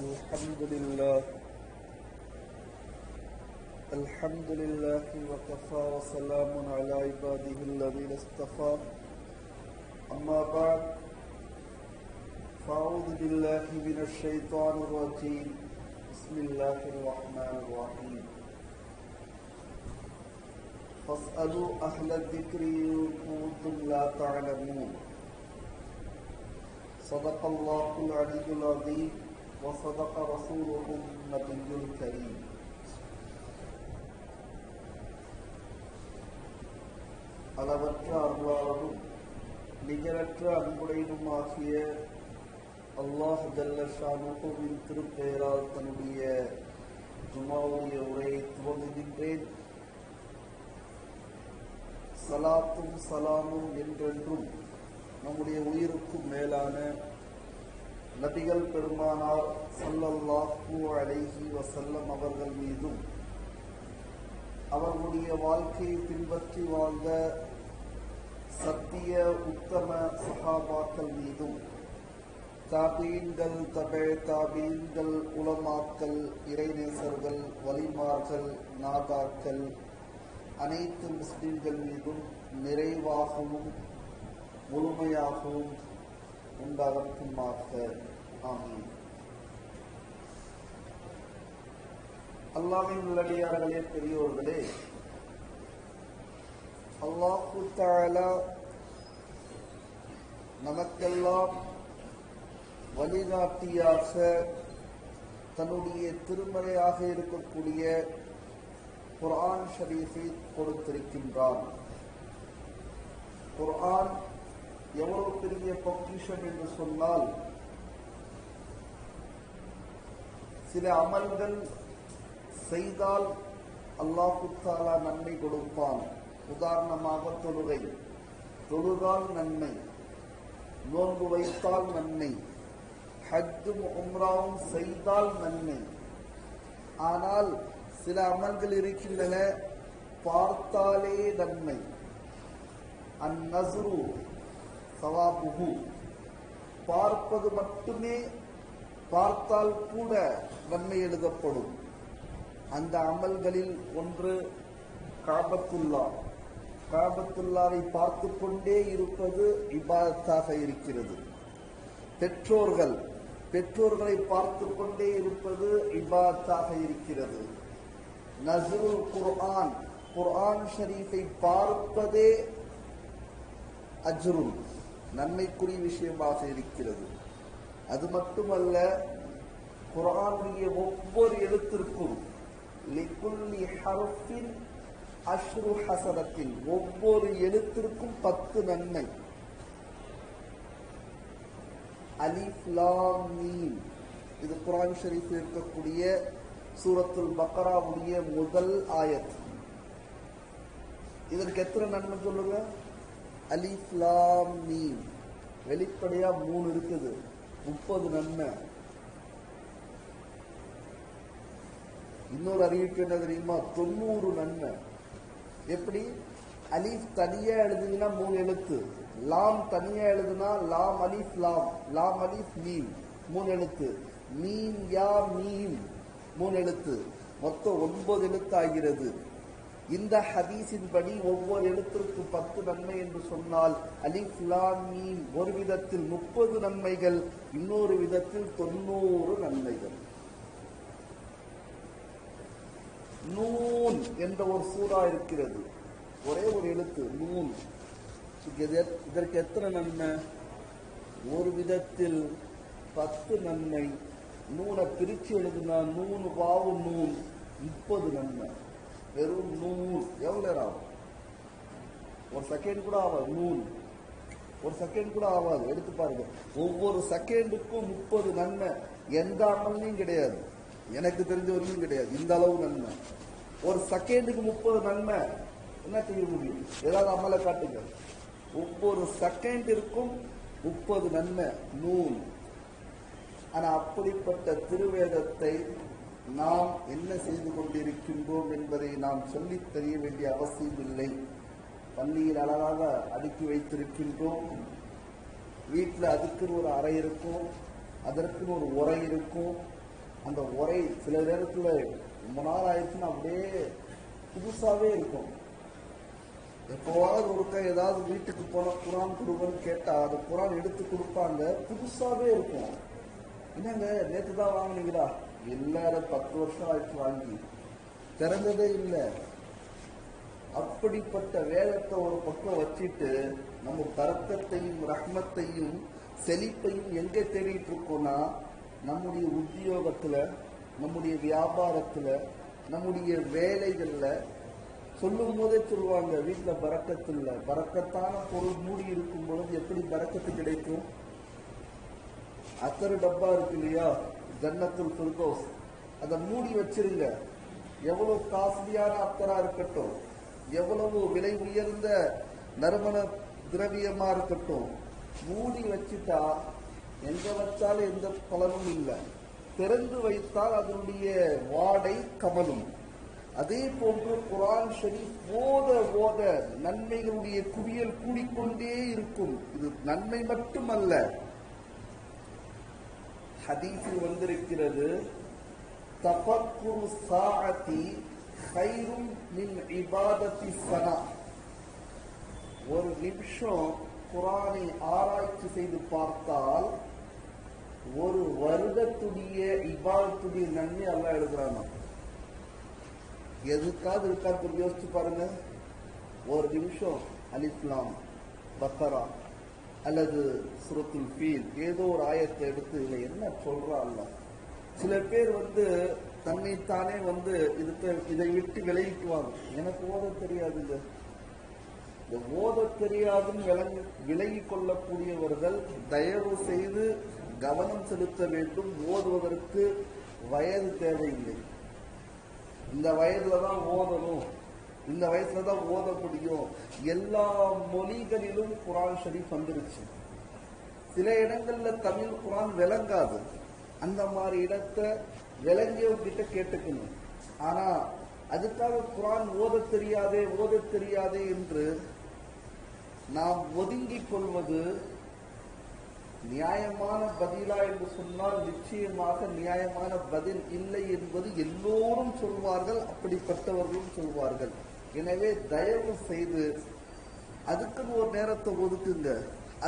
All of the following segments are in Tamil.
الحمد لله وكفى وسلام على عباده الذين اصطفى أما بعد فأعوذ بالله من الشيطان الرجيم بسم الله الرحمن الرحيم فاسألوا أهل الذكر إن كنتم لا تعلمون صدق الله العلي العظيم وصدق رسوله النبي الكريم. அளவற்ற அருளாளரும் நிகரற்ற அன்புடையனுமாகிய அல்லாஹ் ஜல்ல ஷானுஹுவின் திருப்பெயரால் தன்னுடைய ஜுமாவுடைய உரையை துவங்குகின்றேன். சலாத்தும் சலாமும் என்றென்றும் நம்முடைய உயிருக்கும் மேலான நபிகள் பெருமானார் ஸல்லல்லாஹு அலைஹி வஸல்லம் அவர்கள் மீதும் அவர்களுடைய வாழ்க்கையை பின்பற்றி வாழ்ந்த சத்திய உத்தம சஹாபாக்கள் மீதும் தாபீன்கள் தாபீன்கள் உலமாக்கள் இறைநேசர்கள் வலிமார்கள் நாதாக்கள் அனைத்து முஸ்லிம்கள் மீதும் நிறைவாகவும் முழுமையாகவும் உண்டாகட்டுமாக. ஆமீன். அல்லாஹ்வின் நல்லடியார்களே, பெரியோர்களே, அல்லாஹ் தஆலா நமக்கெல்லாம் வழிகாட்டியாக தன்னுடைய திருமறையாக இருக்கக்கூடிய குர்ஆன் ஷரீஃபை கொடுத்திருக்கின்றான். குர்ஆன் எவ்வளவு பெரிய பொக்கிஷம் என்று சொன்னால், சில அமல்கள் செய்தால் அல்லாஹ் தஆலா நன்மை கொடுப்பான். உதாரணமாக தொழுதால் நன்மை, நோன்பு வைத்தால் நன்மை, ஹஜ்ஜும் உம்ராவும் செய்தால் நன்மை. ஆனால் சில அமல்கள் இருக்கின்றன, பார்த்தாலே நன்மை. அந்நஸ்ரு சவாபுஹு, பார்ப்பது மட்டுமே, பார்த்தால் கூட நன்மை எழுதப்படும். அந்த அமல்களில் ஒன்று காபத்துல்லாவை பார்த்து கொண்டே இருப்பது இபாதத்தாக இருக்கிறது. பெற்றோர்களை பார்த்து கொண்டே இருப்பது இபாதத்தாக இருக்கிறது. நஸ்ருல் குர்ஆன் ஷரீஃபை பார்ப்பதே அஜ்ருன், நன்மைக்குரிய விஷயமாக இருக்கிறது. அது மட்டுமல்ல, குர்ஆனுடைய ஒவ்வொரு எழுத்திற்கும் லிகுல்லி ஹர்ஃபின் அஷ்ரு ஹஸனத்தின், ஒவ்வொரு எழுத்திற்கும் 10 நன்மை. அலிஃப் லாம் மீம், இது குர்ஆன் ஷரீஃபில் இருக்கக்கூடிய சூரத்துல் பக்ராவுடைய முதல் ஆயத். இதற்கு எத்தனை நன்மை சொல்லுங்க? அலிஃப் லாம் மீம். வெளிப்படையா 3 இருக்குது, 30 நன்மை. இன்னொரு அறிவிப்பு என்ன தெரியுமா? 90 நன்மை. எப்படி? அலிஃப் தனியா எழுதுனா 3 எழுத்து, லாம் தனியா எழுதுனா லாம் அலிஃப் லாம், லாம் அலிஃப் மீம் 3 எழுத்து, மீம் யா மீம் 3 எழுத்து, மொத்தம் 9 எழுத்து ஆகிறது. இந்த ஹதீஸின் படி ஒவ்வொரு எழுத்திற்கு 10 நன்மை என்று சொன்னால், அலிஃப் லாம் மீம் ஒரு விதத்தில் 30 நன்மைகள், இன்னொரு விதத்தில் 90 நன்மைகள். நூன் என்ற ஒரு சூரா இருக்கிறது, ஒரே ஒரு எழுத்து நூன். இதற்கு எத்தனை நன்மை? ஒரு விதத்தில் 10 நன்மை. நூனை பிரிச்சு எழுதுனா நூன் வாவு நூன் 30 நன்மை. வெறும் நூன் எவ்வளவு நேரம் ஆகும்? ஒரு செகண்ட் கூட ஆகாது. நூன் ஒரு செகண்ட் கூட ஆகாது. எடுத்து பாருங்க, ஒவ்வொரு செகண்டுக்கும் 30 நன்மை. எந்த அமல்லையும் கிடையாது, எனக்கு தெரிஞ்சவரையும் கிடையாது இந்த அளவு நன்மை. ஒரு செகண்டுக்கு 30 நன்மை. என்ன செய்ய முடியும்? ஏதாவது அமலை காட்டுங்க. ஒவ்வொரு செகண்டிற்கும் 30 நன்மை நூன். ஆனா அப்படிப்பட்ட திருவேதத்தை நாம் என்ன செய்து கொண்டிருக்கின்றோம் என்பதை நாம் சொல்லித் தெரிய வேண்டிய அவசியம் இல்லை. பள்ளியில் அழகாக அடுக்கி வைத்திருக்கின்றோம். வீட்டில் அதுக்குன்னு ஒரு அறை இருக்கும், அதற்குன்னு ஒரு உரை இருக்கும். அந்த உரை சில நேரத்துல ரொம்ப நாள் ஆயிடுச்சுன்னா அப்படியே புதுசாவே இருக்கும். எப்போவாவது ஒருக்க ஏதாவது வீட்டுக்கு போன குரான் கொடுக்கன்னு கேட்டா அந்த குரான் எடுத்து கொடுப்பாங்க, புதுசாவே இருக்கும். என்னங்க நேற்று தான் வாங்கினீங்களா? எல்லாரும் 10 வருஷம் ஆயிடுச்சு வாங்கி, திறந்ததே இல்லை. அப்படிப்பட்ட வேதத்தை ஒரு பக்கம் வச்சுட்டு நம்ம பரக்கத்தையும் ரஹ்மத்தையும் செழிப்பையும் எங்க தேடிட்டு இருக்கோம்னா, நம்முடைய உத்தியோகத்துல, நம்முடைய வியாபாரத்துல, நம்முடைய வேலைகள்ல. சொல்லும் போதே சொல்லுவாங்க, வீட்டுல பரக்கத்து இல்ல. பரக்கத்தான பொருள் மூடி இருக்கும் பொழுது எப்படி பரக்கத்து கிடைக்கும்? அத்தரு டப்பா இருக்கு இல்லையா, ஜன்னத்துல் ஃபிர்தௌஸ், அதை மூடி வச்சிருங்க. எவ்வளவு காஸ்ட்லியான அத்தரா இருக்கட்டும், எவ்வளவு விலை உயர்ந்த நறுமண திரவியமா இருக்கட்டும், மூடி வச்சுட்டா எங்க வச்சாலும் எந்த பலனும் இல்லை. திறந்து வைத்தால் அதனுடைய வாடை கமலும். அதே போன்று குர்ஆன் ஷரீஃப் ஓத ஓத நன்மைகளுடைய குவியல் கூடிக்கொண்டே இருக்கும். இது நன்மை மட்டுமல்ல, ஹதீஸில் வந்திருக்கிறது, தஃபக்குரு ஸாஅத்தி கைரும் மின் இபாதத்தி ஸனா. ஒரு நிமிஷம் குர்ஆனை ஆராய்ச்சி செய்து பார்த்தால் ஒரு வருடத்துடைய இபாதத்துடைய நன்மை அல்லாஹ் எழுதுறாங்க. எதுக்காவது இருக்காது யோசிச்சு பாருங்க. ஒரு நிமிஷம் அலிஃப் லாம் பக்கரா அல்லது சூரத்துல் ஃபீல் ஏதோ ஒரு ஆயத்தை எடுத்து இதுல என்ன சொல்றா அல்லாஹ். சில பேர் தன்னைத்தானே இதை விட்டு விலகிக்குவாங்க. எனக்கு ஓத தெரியாதுங்க. இந்த ஓத தெரியாதுன்னு விலகி கொள்ளக்கூடியவர்கள் தயவு செய்து கவனம் செலுத்த வேண்டும். ஓதுவதற்கு வயது தேவையில்லை. இந்த வயதுலதான் ஓதணும், இந்த வயசுலதான் ஓத முடியும். எல்லா மொழிகளிலும் குர்ஆன் ஷரீஃப் வந்துருச்சு. சில இடங்கள்ல தமிழ் குர்ஆன் விளங்காது. அந்த மாதிரி இடத்தை விளங்கியவர்கிட்ட கேட்டுக்கணும். ஆனா அதுக்காக குர்ஆன் ஓத தெரியாதே என்று நாம் ஒதுங்கிக் கொள்வது நியாயமான பதிலா என்று சொன்னால் நிச்சயமாக நியாயமான பதில் இல்லை என்பது எல்லோரும் சொல்வார்கள், அப்படிப்பட்டவர்களும் சொல்வார்கள். எனவே தயவு செய்து அதுக்குன்னு ஒரு நேரத்தை ஒதுக்குங்க,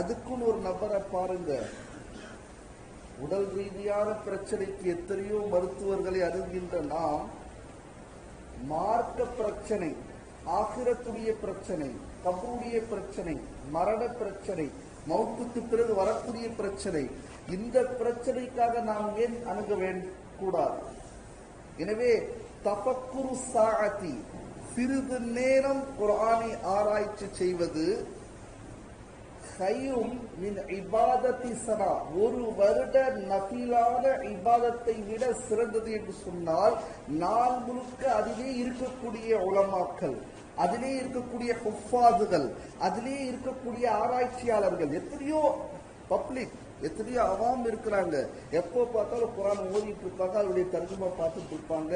அதுக்குன்னு ஒரு நபரை பாருங்க. உடல் ரீதியான பிரச்சனைக்கு எத்தனையோ மருத்துவர்களை அணுகின்ற நாம், மார்க்க பிரச்சனை, ஆகிரத்துடைய பிரச்சனை, கபருடைய பிரச்சனை, மரண பிரச்சனை, மௌத்துக்கு பிறகு வரக்கூடிய பிரச்சனை, இந்த பிரச்சனைக்காக நாம் ஏன் அணுக கூடாது? எனவே தஃபக்குரு ஸாஅத்தி, சிறிது நேரம் குர்ஆனை ஆராய்ச்சி செய்வது, கைரும் மின் இபாதத்தி ஸனா, ஒரு வருட நஃபிலான இபாதத்தை விட சிறந்தது என்று சொன்னால், நாள் முழுக்க அதிலே இருக்கக்கூடிய உலமாக்கள், அதிலே இருக்கக்கூடிய ஹுஃபாதுகள், அதிலே இருக்கக்கூடிய ஆராய்ச்சியாளர்கள், எத்தனையோ பப்ளிக், எத்தனையோ அவாம் இருக்கிறாங்க. எப்போ பார்த்தாலும் குர்ஆன் ஓதிட்டு இருப்பாங்க, அவருடைய தர்ஜுமா பார்த்துட்டு இருப்பாங்க.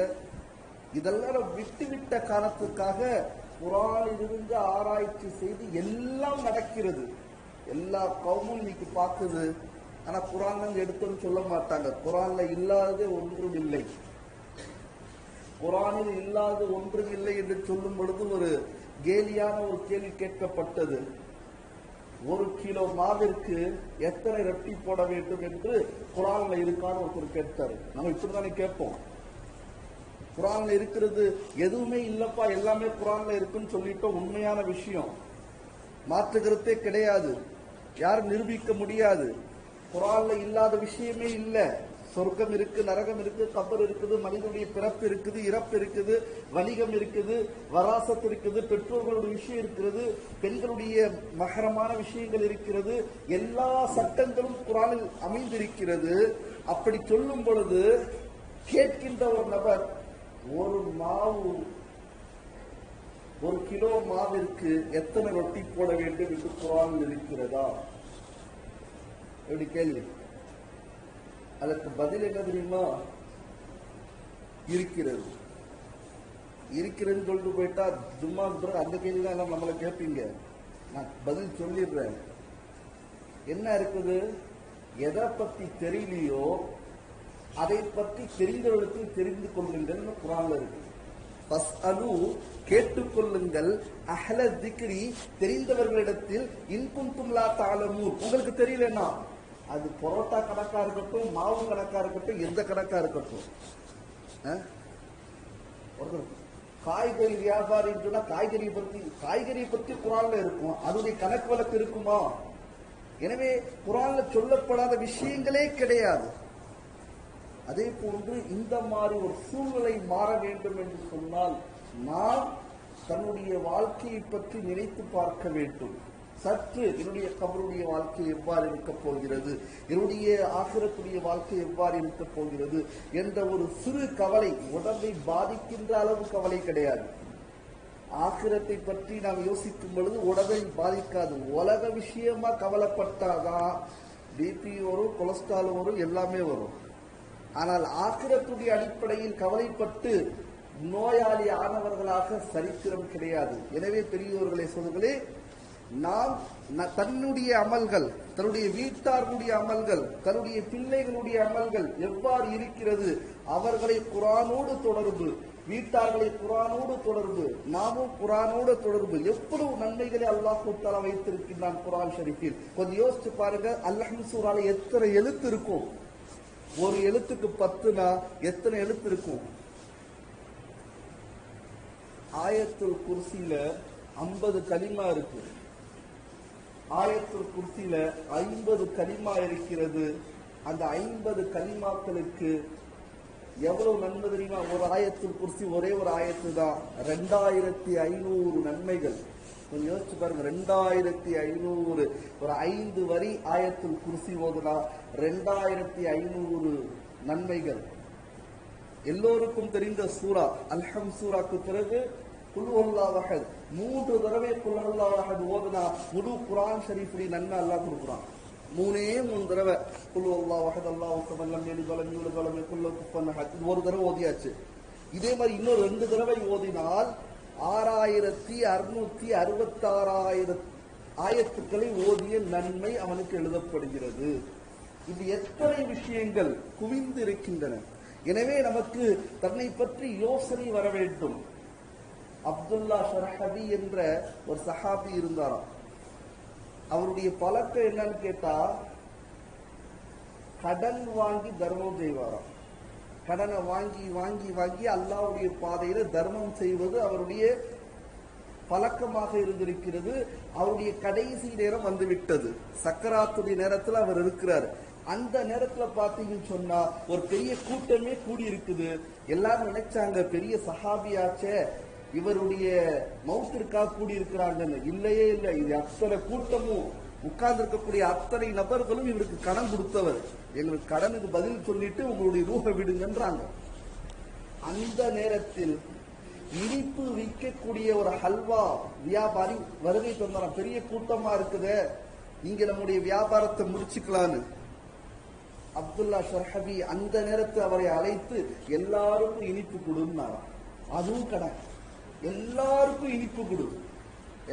இதெல்லாம் விட்டுவிட்ட காரணத்துக்காக குர்ஆனிலிருந்து ஆராய்ச்சி செய்து எல்லாம் நடக்கிறது. எல்லா கவுமும் இன்னைக்கு பார்க்குது. ஆனா குர்ஆன்ல எடுத்துன்னு சொல்ல மாட்டாங்க. குர்ஆன்ல இல்லாததே ஒன்றும் இல்லை, குர்ஆனில் இல்லாத ஒன்றும் இல்லை என்று சொல்லும் பொழுது ஒரு கேலியான ஒரு கேள்வி கேட்கப்பட்டது. 1 கிலோ மாவிற்கு எத்தனை ரொட்டி போட வேண்டும் என்று குர்ஆன்ல இருக்கான்னு ஒருத்தர் கேட்டாரு. நம்ம இப்படிதானே கேட்போம். குர்ஆன்ல இருக்கிறது எதுவுமே இல்லப்பா, எல்லாமே குர்ஆன்ல இருக்குன்னு சொல்லிட்டோம். உண்மையான விஷயம், மாற்றுகிறதே கிடையாது, யாரும் நிரூபிக்க முடியாது. குர்ஆன்ல இல்லாத விஷயமே இல்லை. சொர்க்கம் இருக்கு, நரகம் இருக்கு, கபர் இருக்குது, மனிதனுடைய பிறப்பு இருக்குது, இறப்பு இருக்குது, வணிகம் இருக்குது, வராசத் இருக்குது, பெற்றோர்களுடைய விஷயம் இருக்கிறது, பெண்களுடைய மகரமான விஷயங்கள் இருக்கிறது, எல்லா சட்டங்களும் குர்ஆனில் அமைந்திருக்கிறது. அப்படி சொல்லும் பொழுது கேட்கின்ற ஒரு நபர், ஒரு கிலோ மாவிற்கு எத்தனை ரொட்டி போட வேண்டும் என்று குர்ஆனில் இருக்கிறதா? எப்படி கேள்வி? அதற்கு பதில் என்ன தெரியுமா? இருக்கிறது. இருக்கிறதுன்னு சொல்லிட்டு போயிட்டா ஜும்மா அந்த கேள்வி தான் எல்லாம் நம்மளை கேட்பீங்க. நான் பதில் சொல்லிடுறேன். என்ன இருக்குது? எதை பத்தி தெரியலையோ அதை பற்றி தெரிந்தவர்களுக்கு தெரிந்து கொள்ளுங்கள் குர்ஆன்ல இருக்கு. ஃபஸ்அலு கேட்டுக்கொள்ளுங்கள், அஹ்ல திக்ரி தெரிந்தவர்களிடத்தில், இன் குன்தும் லா தஅலமூன் உங்களுக்கு தெரியலன்னா, அது பரோட்டா கணக்கா இருக்கட்டும், மாவு கணக்கா இருக்கட்டும், எந்த கணக்கா இருக்கட்டும். காய்கறி வியாபாரி சொன்னா காய்கறியை பற்றி குர்ஆன்ல இருக்கும், அதனுடைய கணக்கு வழக்கு இருக்குமா? எனவே குர்ஆன்ல சொல்லப்படாத விஷயங்களே கிடையாது. அதே போன்று இந்த மாதிரி ஒரு சூழ்நிலை மாற வேண்டும் என்று சொன்னால் நாம் தன்னுடைய வாழ்க்கையை பற்றி நினைத்து பார்க்க வேண்டும். சற்று என்னுடைய கபருடைய வாழ்க்கை எவ்வாறு இருக்கப் போகிறது, என்னுடைய ஆகிரத்துடைய வாழ்க்கை எவ்வாறு இருக்கப் போகிறது என்ற ஒரு சிறு கவலை, உடம்பை பாதிக்கின்ற அளவு கவலை கிடையாது. ஆகிரத்தை பற்றி நாம் யோசிக்கும் பொழுது உடம்பை பாதிக்காது. உலக விஷயமா கவலைப்பட்டாதான் பிபி வரும், கொலஸ்ட்ரால் வரும், எல்லாமே வரும். ஆனால் ஆகிரத்துடைய அடிப்படையில் கவலைப்பட்டு நோயாளி ஆனவர்களாக சரித்திரம் கிடையாது. எனவே பெரியோர்களே சொல்லுங்களே, நாம் தன்னுடைய அமல்கள், தன்னுடைய வீட்டார்களுடைய அமல்கள், தன்னுடைய பிள்ளைகளுடைய அமல்கள் எவ்வாறு இருக்கிறது, அவர்களை குர்ஆனோடு தொடர்பு, வீட்டார்களை குர்ஆனோடு தொடர்பு, நாமும் குர்ஆனோடு தொடர்பு, எவ்வளவு நன்மைகளை அல்லாஹ் தஆலா வைத்திருக்கின்றான் குர்ஆன் ஷரீஃபில். கொஞ்சம் யோசிச்சு பாருங்க, அல்-ஹம்து சூரால எத்தனை எழுத்து இருக்கும்? ஒரு எழுத்துக்கு 10னா எத்தனை எழுத்து இருக்கும்? ஆயத்துல் குர்சியில 50 கலிமா இருக்கு. ஆயத்துல் குர்சியில 50 கலிமா இருக்கிறது. அந்த 50 கலிமாக்களுக்கு எவ்வளவு நன்மை தெரியுமா? ஒரு ஆயத்துல் குர்சி ஒரே ஒரு ஆயத்து தான், 2500 நன்மைகள். கொஞ்சம் யோசிச்சு பாருங்க, 2500 ஒரு 5 வரி ஆயத்துல் குர்சி ஓதுனா 2500 நன்மைகள். எல்லோருக்கும் தெரிந்த சூரா அல்-ஹம்து சூராக்கு பிறகு குல் ஹுவல்லாஹு அஹத் 3 தடவை குல் ஹுவல்லாஹு அஹத் ஓதுனா முழு குர்ஆன் ஷரீஃபுடைய நன்மை அல்லாஹ் கொடுக்குறான். 3 தடவை குல் ஹுவல்லாஹு அஹத் அல்லாஹு ஸமத் லம் யலித் வலம் யூலத் வலம் யகுல் லஹு குஃபுவன் அஹத் ஒரு தடவை ஓதியாச்சு. இதே மாதிரி இன்னொரு 2 தடவை ஓதினால் 6666 ஆயத்துக்களை ஓதிய நன்மை அவனுக்கு எழுதப்படுகிறது. இது எத்தனை விஷயங்கள் குவிந்து இருக்கின்றன. எனவே நமக்கு தன்னை பற்றி யோசனை வர வேண்டும். அப்துல்லா ஷரஹபி என்ற ஒரு சஹாபி இருந்தாராம். அவருடைய பழக்கம் என்னன்னு கேட்டா, கடன் வாங்கி தர்மம் செய்வாராம். கடனை வாங்கி வாங்கி வாங்கி அல்லாஹ்வுடைய பாதையில தர்மம் செய்வது அவருடைய பழக்கமாக இருந்திருக்கிறது. அவருடைய கடைசி நேரம் வந்துவிட்டது. சக்கராத்துடைய நேரத்தில் அவர் இருக்கிறார். அந்த நேரத்துல பாத்தீங்கன்னு சொன்னா ஒரு பெரிய கூட்டமே கூடி இருக்குது. எல்லாரும் நினைச்சாங்க பெரிய சஹாபியாச்சே, இவருடைய மௌத்திற்காக கூடி இருக்கிறாங்கன்னு. இல்லையே இல்லை, இது அத்தனை கூட்டமும் உட்கார்ந்து இருக்கக்கூடிய அத்தனை நபர்களும் இவருக்கு கடன் கொடுத்தவர். எங்களுக்கு கடனுக்கு பதில் சொல்லிட்டு உங்களுடைய ரூஹ விடுங்கன்றாங்க. அந்த நேரத்தில் இனிப்பு விற்கக்கூடிய ஒரு ஹல்வா வியாபாரி வருகை தந்தாராம். பெரிய கூட்டமா இருக்குது, நீங்க நம்முடைய வியாபாரத்தை முடிச்சுக்கலான்னு. அப்துல்லா ஷர்ஹபி அந்த நேரத்தில் அவரை அழைத்து எல்லாருக்கும் இனிப்பு கொடுன்னாராம். அதுவும் கடன், எல்லாருக்கும் இனிப்பு கொடு,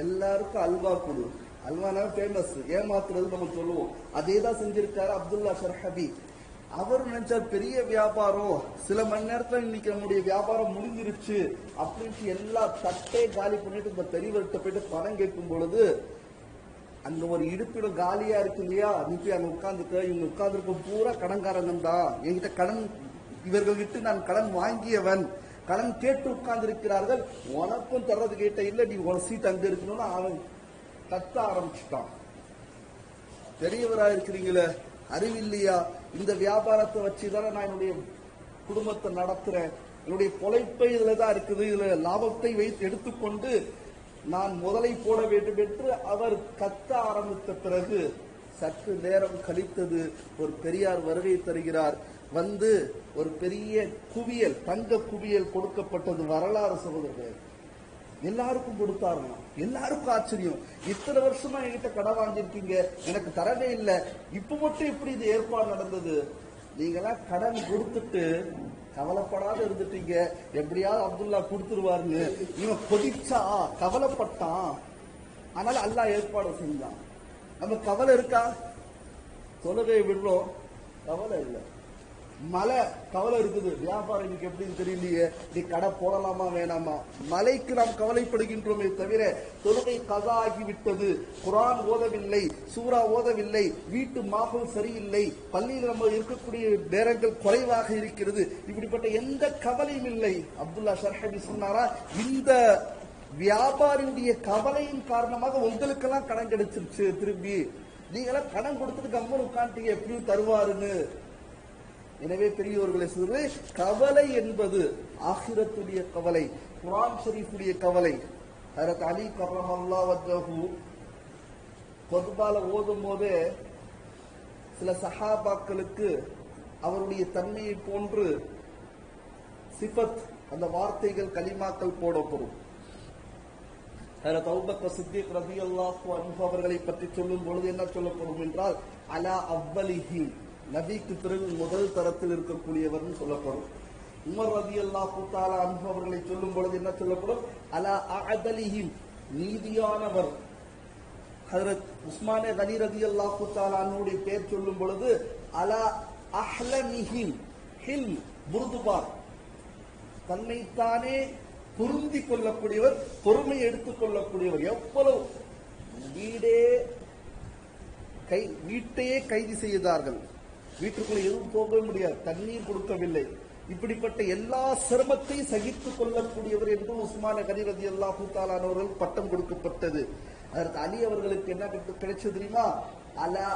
எல்லாருக்கும் அல்வா கொடு. அல்வானா ஃபேமஸ், ஏமாத்துறது நம்ம சொல்லுவோம். அதே தான் செஞ்சிருக்காரு அப்துல்லா ஷர்ஹபி. அவர் நினைச்சார் பெரிய வியாபாரம், சில மணி நேரத்துல இன்னைக்கு நம்முடைய வியாபாரம் முடிஞ்சிருச்சு அப்படின்ட்டு எல்லா தட்டே காலி பண்ணிட்டு இந்த பெரியவர்கிட்ட போயிட்டு பணம் கேட்கும் பொழுது, அங்க ஒரு இருப்பிடம் காலியா இருக்கு இல்லையா, நீ போய் அங்க உட்கார்ந்துக்க, இவங்க உட்கார்ந்துருக்க பூரா கடன்காரங்க தான், என்கிட்ட கடன், இவர்கள்கிட்ட நான் கடன் வாங்கியவன், கடன் கேட்டு உட்கார்ந்து இருக்கிறார்கள், உனக்கும் தர்றது கேட்ட இல்ல, நீ உன சீட் அங்க இருக்கணும்னு அவன் கத்த ஆரம்பிச்சுட்டான். பெரியவரா இருக்கிறீங்களே, அறிவில்லையா? இந்த வியாபாரத்தை வச்சுதானே நான் என்னுடைய குடும்பத்தை நடத்துறேன், என்னுடைய பொழைப்பை இதுலதான் இருக்குது, இதுல லாபத்தை வைத்து எடுத்துக்கொண்டு நான் முதலை போட வேண்டும் என்று அவர் கத்த ஆரம்பித்த பிறகு சற்று நேரம் கழித்தது. ஒரு பெரியார் வருகை தருகிறார். வந்து ஒரு பெரிய குவியல், தங்க குவியல் கொடுக்கப்பட்டது. வரலாறு சகோதரர்கள் எல்லாருக்கும் கொடுத்தாருங்க. எல்லாருக்கும் ஆச்சரியம், இத்தனை வருஷமா என்கிட்ட கடன் வாங்கியிருக்கீங்க, எனக்கு தரவே இல்லை, இப்ப மட்டும் எப்படி இது ஏற்பாடு நடந்தது? நீங்களாம் கடன் கொடுத்துட்டு கவலைப்படாத இருந்துட்டீங்க, எப்படியாவது அப்துல்லா கொடுத்துருவாருன்னு இவன் கொதிச்சா கவலைப்பட்டான். ஆனால் அல்லாஹ் ஏற்பாடு செஞ்சான். நம்ம கவலை இருக்கா? தொழுகை விடுறோம், கவலை இல்லை. மழை கவலை இருக்குது, வியாபாரம் இன்னைக்கு எப்படின்னு தெரியலையே, நீ கடை போடலாமா வேணாமா, மழைக்கு நாம் கவலைப்படுகின்றோமே தவிர தொழுகை கதா ஆகிவிட்டது, குர்ஆன் ஓதவில்லை, சூரா ஓதவில்லை, வீட்டு மாஹோல் சரியில்லை, பள்ளியில் நம்ம இருக்கக்கூடிய நேரங்கள் குறைவாக இருக்கிறது, இப்படிப்பட்ட எந்த கவலையும் இல்லை. அப்துல்லா ஷர்ஹபி சொன்னாரா, இந்த வியாபாரியுடைய கவலையின் காரணமாக உங்களுக்கெல்லாம் கடன் கிடைச்சிருச்சு, திரும்பி நீங்களாம் கடன் கொடுத்துட்டு கம்மன் உட்காந்துட்டீங்க, எப்படியும் தருவாருன்னு. எனவே பெரியோர்களை சொல்றது, கவலை என்பது ஆகிரத்துடைய கவலை, குர்ஆன் ஷரீஃபுடைய கவலை. ஹஜ்ரத் அலி கர்ரமல்லாஹு வஜ்ஹு குத்பால ஓதும் போது சில சஹாபாக்களுக்கு அவருடைய தன்மையை போன்று சிஃபத், அந்த வார்த்தைகள் கலிமாக்கள் போடப்படும். ஹஜ்ரத் அபூபக்கர் சித்திக் ரலியல்லாஹு அன்ஹு அவர்களை பற்றி சொல்லும் பொழுது என்ன சொல்லப்படும் என்றால், அலா அவ்வலிஹி, நபிக்கு பிறகு முதல் தரத்தில் இருக்கக்கூடியவர் சொல்லப்படும். உமர் ரலியல்லாஹு தஆலா அன்ஹு அவர்களை சொல்லும் பொழுது என்ன சொல்லப்படும், அலா அஅதலிஹிம், நீதியானவர். ஹஜ்ரத் உஸ்மானே கனி ரலியல்லாஹு தஆலா அன்ஹுடைய பேர் சொல்லும் பொழுது அலா அஹ்லமிஹிம், ஹில்ம், புர்துபார், தன்னைத்தானே பொருந்தி கொள்ளக்கூடியவர், பொறுமை எடுத்துக் கொள்ளக்கூடியவர். எவ்வளவு வீட்டையே கைது செய்தார்கள், வீட்டுக்குள்ள எதுவும் போக முடியாது, தண்ணீர் கொடுக்கவில்லை, இப்படிப்பட்ட எல்லா சிரமத்தையும் சகித்துக் கொள்ளக்கூடியவர் என்று உஸ்மான் கனி ரலியல்லாஹு தஆலா அவர்கள் பட்டம் கொடுக்கப்பட்டது. அதற்கு அலி அவர்களுக்கு என்ன கிடைச்சது தெரியுமா, அலா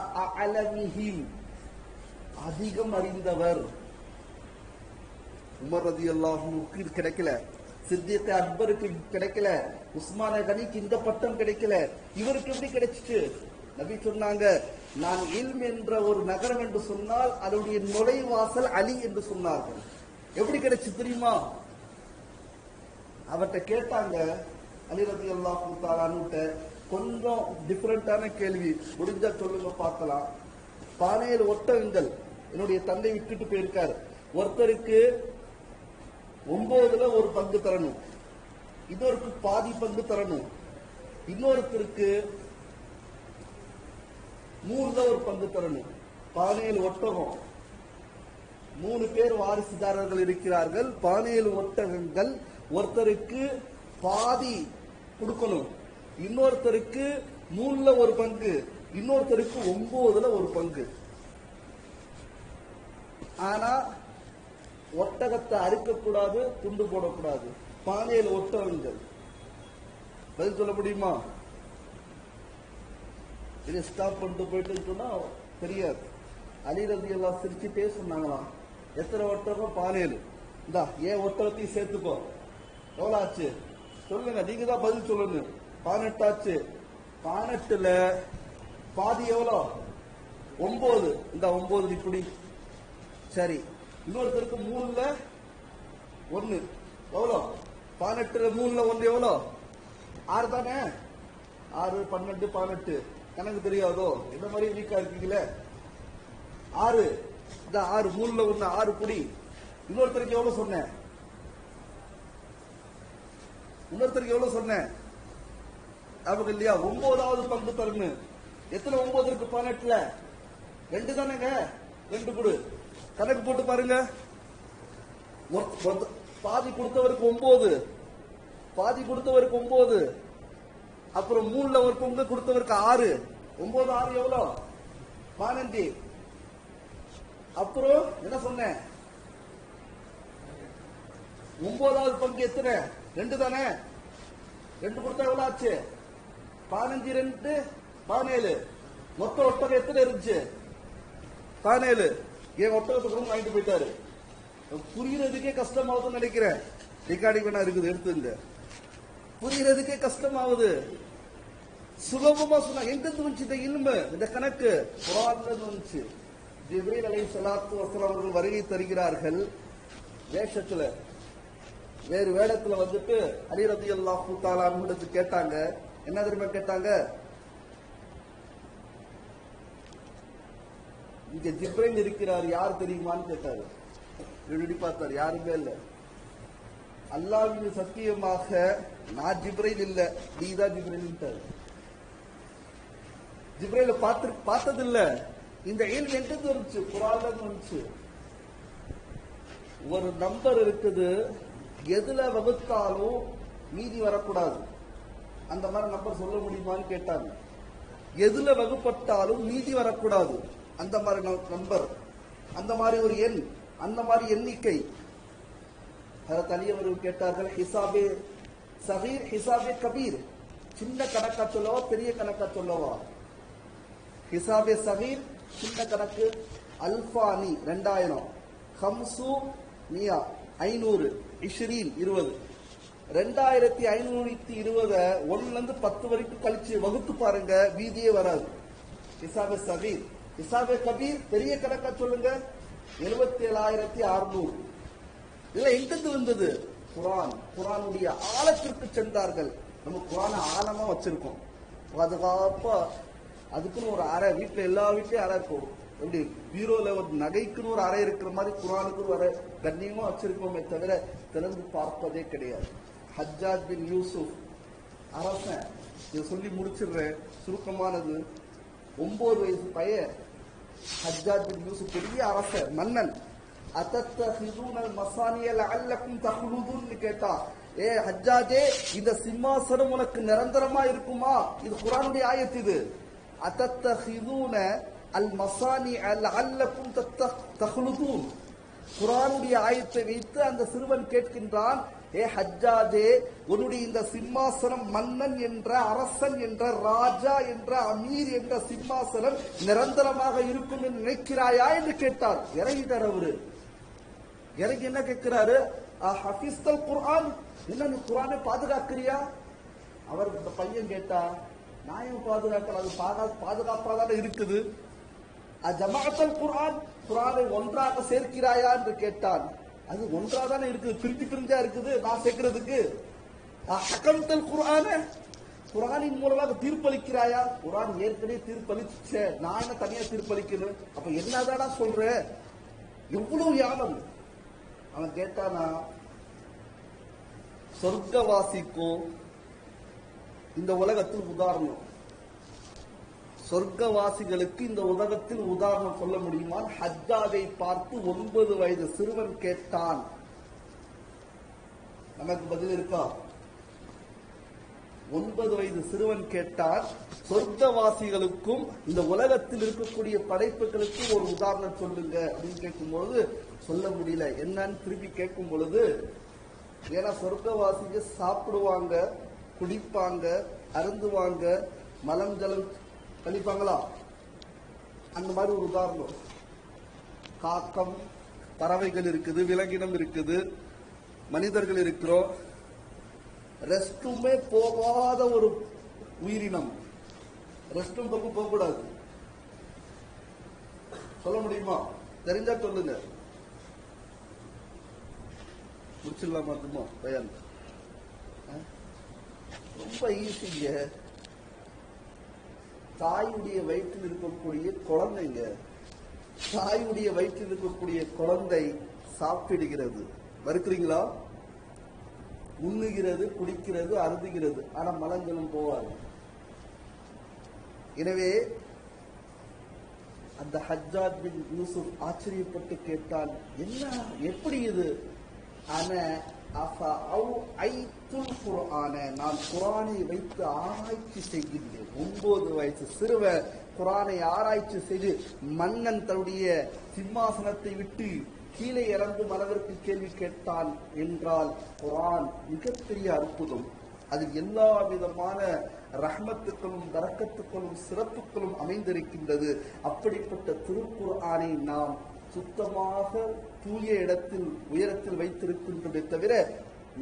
அலமிஹிம், அதிகம் அறிந்தவர். உமர் ரலியல்லாஹுவுக்கு கிடைக்கல, சித்திக் அக்பருக்கு கிடைக்கல, உஸ்மான் கனிக்கு இந்த பட்டம் கிடைக்கல, இவருக்கு எப்படி கிடைச்சிச்சு? நபி சொன்னாங்க, நான் இல்ம் என்ற ஒரு நகரம் என்று சொன்னால் அதனுடைய நுழைவாசல் அலி என்று சொன்னார்கள். எப்படி கிடைச்சு தெரியுமா? அவர்கிட்ட கேட்டாங்க, அலி ரலியல்லாஹு தஆலா அன்ஹு, கொஞ்சம் டிஃபரெண்டான கேள்வி, முடிஞ்சா சொல்லுங்க பார்க்கலாம். 17 ஒட்டகங்கள் என்னுடைய தந்தை விட்டுட்டு போயிருக்காரு, ஒருத்தருக்கு 9ல ஒரு பங்கு தரணும், இன்னொருக்கு பாதி பங்கு தரணும், இன்னொருத்தருக்கு 3ல ஒரு பங்கு தரணும். 17 ஒட்டகம், 3 பேர் வாரிசுதாரர்கள் இருக்கிறார்கள், 17 ஒட்டகங்கள், ஒருத்தருக்கு பாதி கொடுக்கணும், இன்னொருத்தருக்கு 3ல ஒரு பங்கு, இன்னொருத்தருக்கு 9ல ஒரு பங்கு. ஆனா ஒட்டகத்தை அறுக்கக்கூடாது, துண்டு போடக்கூடாது. 17 ஒட்டகங்கள், பதில் சொல்ல முடியுமா? இதை ஸ்டாப் பண்ணிட்டு போயிட்டு சொன்னா தெரியாது. அலி ரலியல்லாஹு சிரிச்சுட்டே சொன்னாங்களாம், எத்தனை ஒட்டகம்? 17. இந்தா ஏன் ஒட்டகத்தையும் சேர்த்துக்கோ, எவ்வளவு ஆச்சு சொல்லுங்க, நீங்க தான் பதில் சொல்லணும். 18 ஆச்சு. 18ல பாதி எவ்வளோ? 9. இந்த 9 இப்படி சரி. இன்னொருத்தருக்கு 3ல 1 எவ்வளோ? 18ல 3ல 1 எவ்வளோ? 6 தானே? 6, 12, 18 கணக்கு தெரியாதோ? இந்த மாதிரி வீக்கா இருக்கீங்களே. 6, இந்த 6, 3ல 1, 6 புடி. இன்னொருத்தருக்கு எவ்வளவு சொன்னேன்? இன்னொருத்தருக்கு எவ்வளவு சொன்னேன்? ஞாபகம் இல்லையா? 9வது பங்கு தரணும். எத்தனை 9 இருக்கு 18ல? 2 தானேங்க, 2 கொடு. கணக்கு போட்டு பாருங்க. பாதி கொடுத்தவருக்கு 9, பாதி கொடுத்தவருக்கு 9, அப்புறம் 3ல ஒரு பங்கு கொடுத்தவருக்கு 6, 9, 6 எவ்வளோ? 15. அப்புறம் என்ன சொன்னேன்? 9வது பங்கு எத்தனை? 2 தானே? 2 கொடுத்தா எவ்வளவு ஆச்சு? 15, 2, 17. மொத்த ஒட்டகம் எத்தனை இருந்துச்சு? 17. என் ஒட்டகத்துக்கு வாங்கிட்டு போயிட்டாரு. புரியறதுக்கே கஷ்டமாகுதுன்னு நினைக்கிறேன். ரெக்கார்டிங் வேணா இருக்குது, எடுத்துங்க. புரியறதுக்கே கஷ்டமாகுது. சுலபமா சொன்னா எங்க வந்துச்சு இந்த இல்மு, இந்த கணக்கு? குர்ஆன்ல வந்துச்சு. ஜிப்ரீல் அலைஹிஸ்ஸலாத்து வஸலாம் அவர்கள் வருகை தருகிறார்கள் வேஷத்துல, வேறு வேடத்துல வந்துட்டு அலி ரலியல்லாஹு தஆலா அன்ஹு கேட்டாங்க. என்ன தெரியுமா கேட்டாங்க? இங்க ஜிப்ரீல் இருக்கிறார், யார் தெரியுமான்னு கேட்டாரு. எழுதி பார்த்தார், யாருமே இல்ல. அல்லாஹ்வின் சத்தியமாக நான் ஜிப்ரீல் இல்ல, நீதான் ஜிப்ரீல். ஜிப்ரீல பார்த்தது இல்ல. இந்த இல்ம் எங்க வந்துச்சு? குர்ஆன்ல வந்துச்சு. ஒரு நம்பர் இருக்குது, எதுல வகுத்தாலும் மீதி வரக்கூடாது. அந்த மாதிரி நம்பர் சொல்ல முடியுமான்னு கேட்டாங்க. எதுல வகுப்பட்டாலும் மீதி வரக்கூடாது அந்த மாதிரி நம்பர், அந்த மாதிரி ஒரு எண், அந்த மாதிரி எண்ணிக்கை. தலைவர்கள் கேட்டார்கள், ஹிசாபே சகீர் ஹிசாபே கபீர், சின்ன கணக்கா சொல்லவா பெரிய கணக்கா சொல்லவா? ஹிசாபே சகீர் சின்ன கணக்கு, அல்பானி 2000, ஹம்சு மியா 500, இஷ்ரீன் 20. 2520 1ல இருந்து 10 வரைக்கும் கழிச்சு வகுத்து பாருங்க, வீதியே வராது. ஹிசாபே சகீர். ஹிசாபே கபீர் பெரிய கணக்கா சொல்லுங்க, 77,600. இதெல்லாம் எங்கிருந்து வந்தது? குரான். குரானுடைய ஆழத்திற்கு சென்றார்கள். நம்ம குரான ஆழமா வச்சிருக்கோம், பாதுகாப்பா. அதுக்குன்னு ஒரு அறை, வீட்டுல எல்லா வீட்லயும் அறை இருக்கும். எப்படி பீரோல ஒரு நகைக்குன்னு ஒரு அறை இருக்கிற மாதிரி குரானுக்கு ஒரு அறை கண்ணியமா வச்சிருக்கோமே தவிர திறந்து பார்ப்பதே கிடையாது. ஹஜ்ஜாஜ் பின் யூசுப் அரசன், இதை சொல்லி முடிச்சிடுறேன், சுருக்கமானது. 9 வயசு பையன் ஹஜ்ஜாஜ் பின் யூசுப், பெரிய அரசன், மன்னன். அத்தத்தஹிதுனல் மசானிய லஅல்லக்கும் தஹ்லுதுன்னு கேட்டா, ஏ ஹஜ்ஜாஜே, இந்த சிம்மாசனம் உனக்கு நிரந்தரமா இருக்குமா? இது குர்ஆனுடைய ஆயத். இது அத்தத்தஹிதுன அல் மசானி லஅல்லக்கும் தஹ்லுதுன், குர்ஆனுடைய ஆயத்தை வைத்து அந்த சிறுவன் கேட்கின்றான், ஏ ஹஜ்ஜாஜே, உன்னுடைய இந்த சிம்மாசனம் மன்னன் என்ற, அரசன் என்ற, ராஜா என்ற, அமீர் என்ற சிம்மாசனம் நிரந்தரமாக இருக்கும் என்று நினைக்கிறாயா என்று கேட்டார். இறங்கிட்டார் அவரு. இறங்கி என்ன கேட்கிறாரு? ஹஃபிஸ்தல் குர்ஆன், என்ன நீ குர்ஆனை பாதுகாக்கிறியா? அவர் இந்த பையன் கேட்டா, நான் ஏன் பாதுகாக்கல, அது பாதுகாப்பாக இருக்குது. ஜமாஅத்தல் குர்ஆன், குர்ஆனை ஒன்றாக சேர்க்கிறாயா என்று கேட்டான். அது ஒன்றா தானே இருக்குது, பிரிஞ்சு பிரிஞ்சா இருக்குது, நான் சேர்க்கிறதுக்கு. ஹகம்தல் குர்ஆன, குர்ஆனின் மூலமாக தீர்ப்பளிக்கிறாயா? குர்ஆன் ஏற்கனவே தீர்ப்பளிச்சே, நான் என்ன தனியா தீர்ப்பளிக்கணும்? அப்ப என்னதானா சொல்ற? எவ்வளவு யானம். அவன் கேட்டானா, சொர்க்கவாசிக்கும் இந்த உலகத்தில் உதாரணம், சொர்க்கவாசிகளுக்கு இந்த உலகத்தில் உதாரணம் சொல்ல முடியுமா? ஹஜ்ஜாஜை பார்த்து 9 வயது சிறுவன் கேட்டான். நமக்கு பதில் இருக்கா? 9 வயது சிறுவன் கேட்டான், சொர்க்கவாசிகளுக்கும் இந்த உலகத்தில் இருக்கக்கூடிய படைப்புகளுக்கு ஒரு உதாரணம் சொல்லுங்க அப்படின்னு கேட்கும்போது சொல்ல முடியல. என்னன்னு திருப்பி கேட்கும் பொழுது, ஏன்னா சொர்க்கவாசிங்க சாப்பிடுவாங்க, குடிப்பாங்க, அருந்துவாங்க, மலம் ஜலம் கழிப்பாங்களா, அந்த மாதிரி ஒரு உதாரணம். காக்கம், பறவைகள் இருக்குது, விலங்கினம் இருக்குது, மனிதர்கள் இருக்கிறோம். ரெஸ்டுமே போகாத ஒரு உயிரினம். ரெஸ்டும் பக்கம் போகக்கூடாது. சொல்ல முடியுமா? தெரிஞ்சா சொல்லுங்க. முடிச்சிடலாமா? இருக்குமோ பையன்? ரொம்ப ஈஸிங்க. தாயுடைய வயிற்றில் இருக்கக்கூடிய குழந்தைங்க, தாயுடைய வயிற்றில் இருக்கக்கூடிய குழந்தை சாப்பிடுகிறது, மறுக்கிறீங்களா? உண்ணுகிறது, குடிக்கிறது, அருந்துகிறது, ஆனா மலங்களும் போவாது. எனவே அந்த ஹஜ்ஜாஜ் பின் யூசுப் ஆச்சரியப்பட்டு கேட்டான், என்ன, எப்படி இது? நான் குர்ஆனை வைத்து ஆராய்ச்சி செய்கின்றேன். 9 வயசு சிறுவன் குர்ஆனை ஆராய்ச்சி செய்து மன்னன் தன்னுடைய சிம்மாசனத்தை விட்டு கீழே இறங்கும் அளவிற்கு கேள்வி கேட்டான் என்றால் குர்ஆன் மிகப்பெரிய அற்புதம். அதில் எல்லா விதமான ரஹ்மத்துக்களும் பரக்கத்துக்களும் சிறப்புகளும் அமைந்திருக்கின்றது. அப்படிப்பட்ட திருக்குர்ஆனை நாம் சுத்தமாக தூய இடத்தில் உயரத்தில் வைத்திருக்கின்றதை தவிர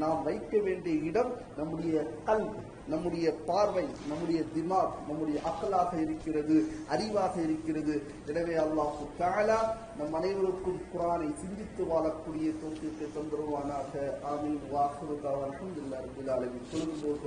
நாம் வைக்க வேண்டிய இடம் நம்முடைய கல், நம்முடைய பார்வை, நம்முடைய திமாக், நம்முடைய அக்கலாக இருக்கிறது, அறிவாக இருக்கிறது. எனவே அல்லாஹ் தஆலா நம் அனைவருக்கும் குர்ஆனை சிந்தித்து வாழக்கூடிய தௌஃபீக்கை தந்தருவானாக. ஆமீன். வாஹிரு தஅவானா அல்ஹம்துலில்லாஹி ரப்பில் ஆலமீன். சொல்லும்போது